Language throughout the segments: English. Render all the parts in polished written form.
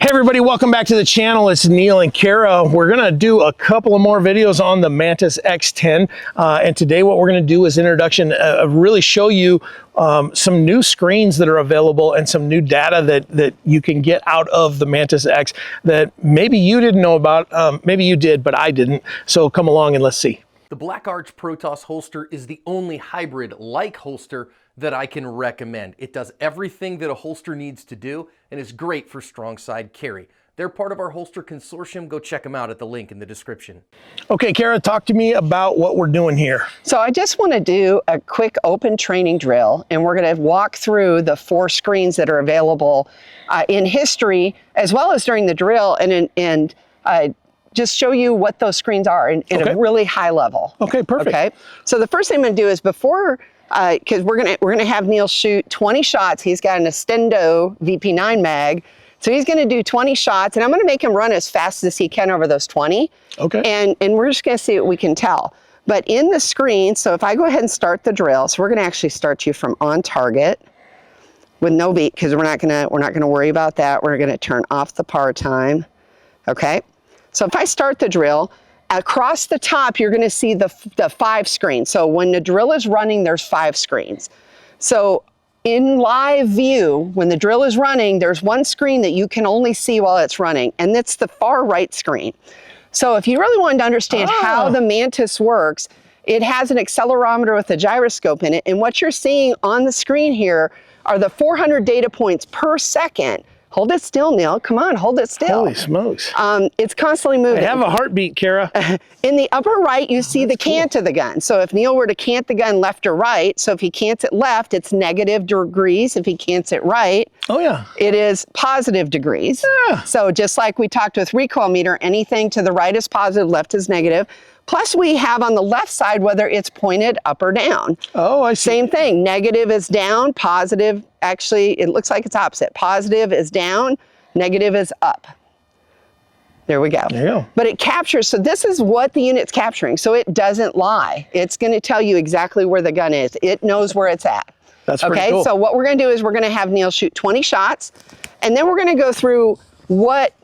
Hey everybody, welcome back to the channel. It's Neil and Kara. We're gonna do a couple of more videos on the MantisX 10. And today what we're gonna do is introduction, really show you some new screens that are available and some new data that you can get out of the MantisX that maybe you didn't know about, maybe you did, but I didn't. So come along and let's see. The Black Arch Protoss holster is the only hybrid-like holster that I can recommend. It does everything that a holster needs to do and is great for strong side carry. They're part of our holster consortium. Go check them out at the link in the description. Okay, Kara, talk to me about what we're doing here. So I just want to do a quick open training drill, and we're going to walk through the 4 screens that are available in history as well as during the drill, and just show you what those screens are in a really high level. Okay, perfect. Okay, so the first thing I'm going to do is before, because we're gonna have Neil shoot 20 shots. He's got an Extendo VP9 mag, so he's going to do 20 shots, and I'm going to make him run as fast as he can over those 20. Okay. And we're just going to see what we can tell. But in the screen, so if I go ahead and start the drill, so we're going to actually start you from on target with no beat, because we're not going to worry about that. We're going to turn off the par time. Okay. So if I start the drill, across the top, you're going to see the 5 screens. So when the drill is running, there's 5 screens. So in live view, when the drill is running, there's one screen that you can only see while it's running, and it's the far right screen. So if you really wanted to understand how the Mantis works, it has an accelerometer with a gyroscope in it, and what you're seeing on the screen here are the 400 data points per second. Hold it still, Neil. Come on, hold it still. Holy smokes. It's constantly moving. I have a heartbeat, Kara. In the upper right, you see the cant of the gun. So if Neil were to cant the gun left or right, so if he cants it left, it's negative degrees. If he cants it right, it is positive degrees. Yeah. So just like we talked with recoil meter, anything to the right is positive, left is negative. Plus we have on the left side whether it's pointed up or down. Oh, I see. Same thing, negative is down, positive, actually it looks like it's opposite. Positive is down, negative is up. There we go. There you go. But it captures, so this is what the unit's capturing, so it doesn't lie. It's gonna tell you exactly where the gun is. It knows where it's at. That's pretty cool. So what we're gonna do is we're gonna have Neil shoot 20 shots, and then we're gonna go through what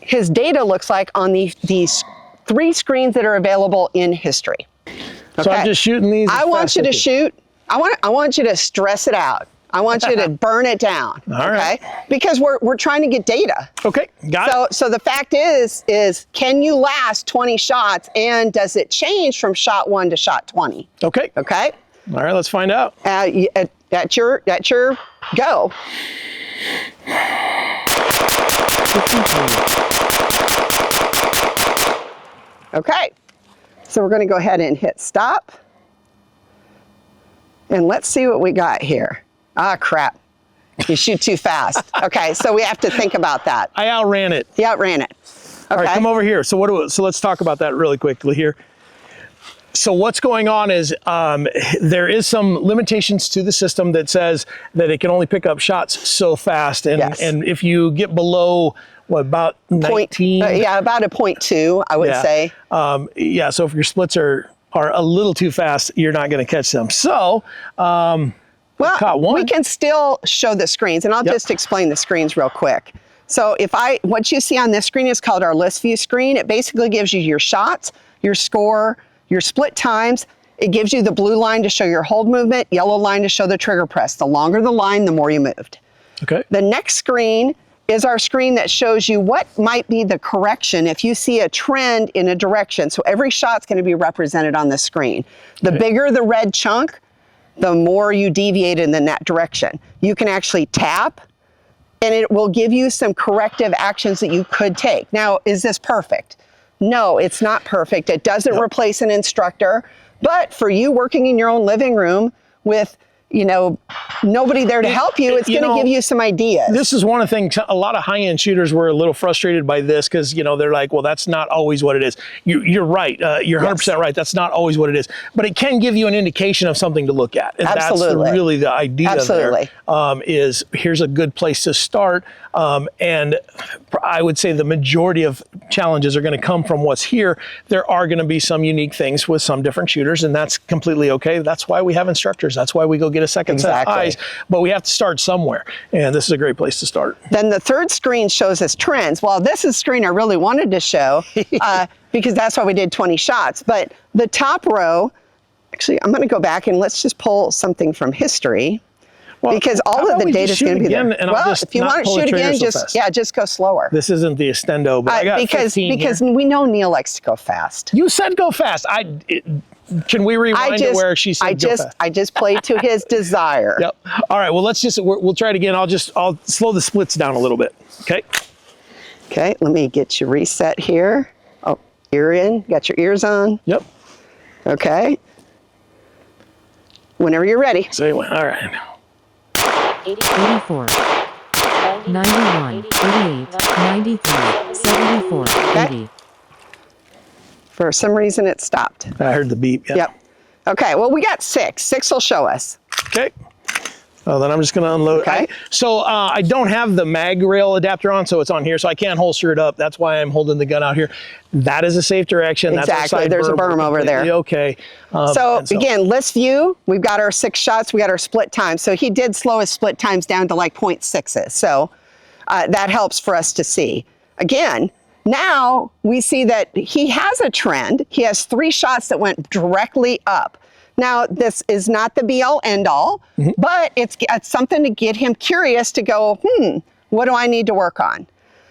his data looks like on these 3 screens that are available in history. Okay? So I'm just shooting these. I want you to shoot. I want you to stress it out. I want you to burn it down. All right. Because we're trying to get data. Okay, got it. So the fact is can you last 20 shots, and does it change from shot 1 to shot 20? Okay. Okay. All right, let's find out. That's your go. Okay, so we're going to go ahead and hit stop. And let's see what we got here. Ah, crap. You shoot too fast. Okay, so we have to think about that. I outran it. You outran it. Okay. All right, come over here. So let's talk about that really quickly here. So what's going on is there is some limitations to the system that says that it can only pick up shots so fast. And, and if you get below, what, about 19? Yeah, about a 0.2, I would say. Yeah, so if your splits are a little too fast, you're not going to catch them. So, well, we can still show the screens, and I'll just explain the screens real quick. So what you see on this screen is called our list view screen. It basically gives you your shots, your score, your split times. It gives you the blue line to show your hold movement, yellow line to show the trigger press. The longer the line, the more you moved. Okay. The next screen is our screen that shows you what might be the correction if you see a trend in a direction. So every shot's going to be represented on the screen. The bigger the red chunk, the more you deviate in that direction. You can actually tap, and it will give you some corrective actions that you could take. Now, is this perfect? No, it's not perfect. It doesn't replace an instructor, but for you working in your own living room with, you know, nobody there to help you, it's going to give you some ideas. This is one of the things, a lot of high-end shooters were a little frustrated by this because, you know, they're like, well, that's not always what it is. You're right. You're 100% right. That's not always what it is. But it can give you an indication of something to look at. And that's really the idea there, is here's a good place to start. And I would say the majority of challenges are going to come from what's here. There are going to be some unique things with some different shooters, and that's completely okay. That's why we have instructors. That's why we go get a second set of eyes. But we have to start somewhere, and this is a great place to start. Then the third screen shows us trends. Well, this is a screen I really wanted to show because that's why we did 20 shots. But the top row, actually, I'm going to go back and let's just pull something from history. Well, because all of the data is going to be there. Well, if you want to shoot again, just go slower. This isn't the Estendo, but I got because here. We know Neil likes to go fast. You said go fast. Can we rewind to where she said go fast? I just played to his desire. Yep. All right. Well, we'll try it again. I'll slow the splits down a little bit. Okay. Okay. Let me get you reset here. Oh, ear in. Got your ears on. Yep. Okay. Whenever you're ready. Say when. All right. 84, 91, 88, 93, 74, 80. For some reason it stopped. I heard the beep. Yeah. Yep. Okay, well we got 6. 6 will show us. Okay. Oh, then I'm just going to unload. Okay. So I don't have the mag rail adapter on, so it's on here, so I can't holster it up. That's why I'm holding the gun out here. That is a safe direction. Exactly. That's There's a berm over there. Okay. So again, list view. We've got our 6 shots. We got our split time. So he did slow his split times down to like 0.6s. So that helps for us to see. Again, now we see that he has a trend. He has 3 shots that went directly up. Now, this is not the be-all, end-all, but it's something to get him curious to go, what do I need to work on?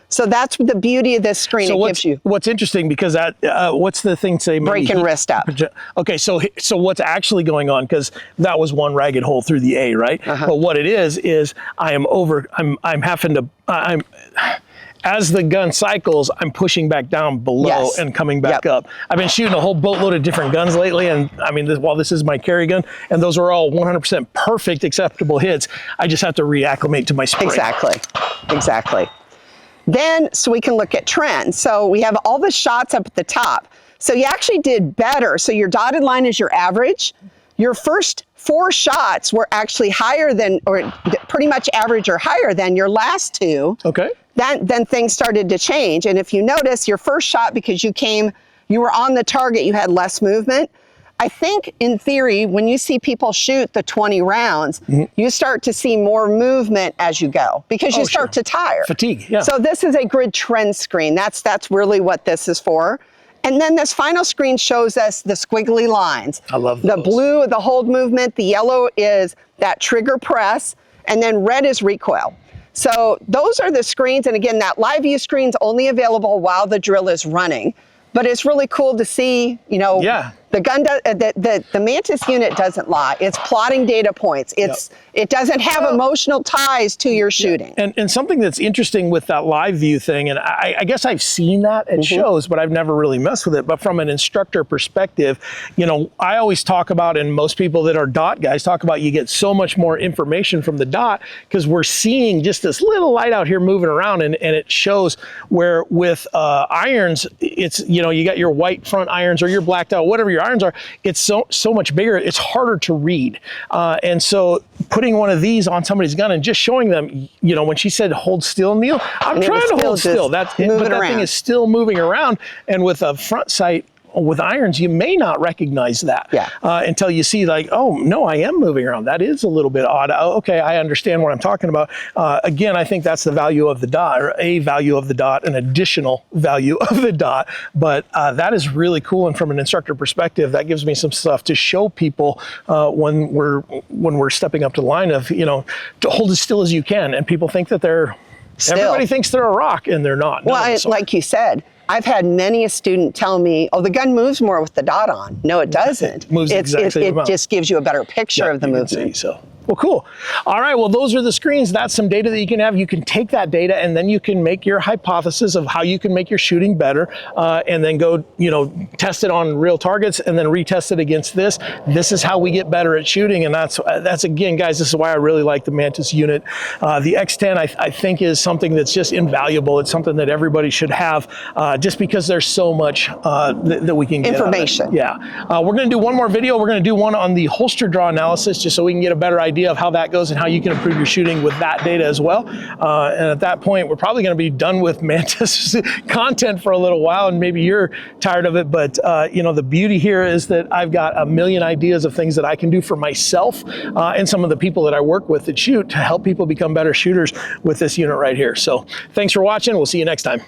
So that's the beauty of this screen. So it gives you. What's interesting, because that, what's the thing say? Breaking wrist up. Okay, so what's actually going on, because that was one ragged hole through the A, right? But what it is I'm having to, as the gun cycles, I'm pushing back down below and coming back up. I've been shooting a whole boatload of different guns lately, and I mean, this is my carry gun, and those are all 100% perfect, acceptable hits. I just have to reacclimate to my spring. Exactly. Then, so we can look at trends. So we have all the shots up at the top. So you actually did better. So your dotted line is your average. Your first 4 shots were actually higher than, or pretty much average or higher than your last 2. Okay. Then things started to change. And if you notice, your first shot, because you were on the target, you had less movement. I think in theory, when you see people shoot the 20 rounds, you start to see more movement as you go, because you start to tire. Fatigue, yeah. So this is a grid trend screen. That's really what this is for. And then this final screen shows us the squiggly lines. I love those. The blue, the hold movement, the yellow is that trigger press, and then red is recoil. So those are the screens, and again, that live view screen's only available while the drill is running. But it's really cool to see, the gun, the Mantis unit doesn't lie. It's plotting data points. It doesn't have emotional ties to your shooting. And something that's interesting with that live view thing, and I guess I've seen that at shows, but I've never really messed with it. But from an instructor perspective, I always talk about, and most people that are dot guys talk about, you get so much more information from the dot because we're seeing just this little light out here moving around, and it shows where with irons, it's, you got your white front irons or your blacked out, whatever your irons are, it's so much bigger, it's harder to read. And so putting one of these on somebody's gun and just showing them, when she said hold still, Neil, I'm trying to hold still. But that thing is still moving around. And with a front sight with irons, you may not recognize that until you see like, oh no, I am moving around. That is a little bit odd. Oh, okay, I understand what I'm talking about. Again, I think that's the value of the dot, or a value of the dot, an additional value of the dot. But that is really cool. And from an instructor perspective, that gives me some stuff to show people when we're stepping up to the line of, to hold as still as you can. And people think that everybody thinks they're a rock, and they're not. Well, like you said, I've had many a student tell me, oh, the gun moves more with the dot on. No, it doesn't. It moves the exact same amount. It just gives you a better picture of the movement. Well, cool. All right, well, those are the screens. That's some data that you can have. You can take that data, and then you can make your hypothesis of how you can make your shooting better, and then go, test it on real targets, and then retest it against this. This is how we get better at shooting, and that's again, guys, this is why I really like the Mantis unit. The X10, I think, is something that's just invaluable. It's something that everybody should have, just because there's so much that we can get information. Yeah. We're going to do one more video. We're going to do one on the holster draw analysis, just so we can get a better idea idea of how that goes and how you can improve your shooting with that data as well. And at that point, we're probably going to be done with Mantis content for a little while, and maybe you're tired of it, but you know, the beauty here is that I've got a million ideas of things that I can do for myself and some of the people that I work with that shoot to help people become better shooters with this unit right here. So thanks for watching. We'll see you next time.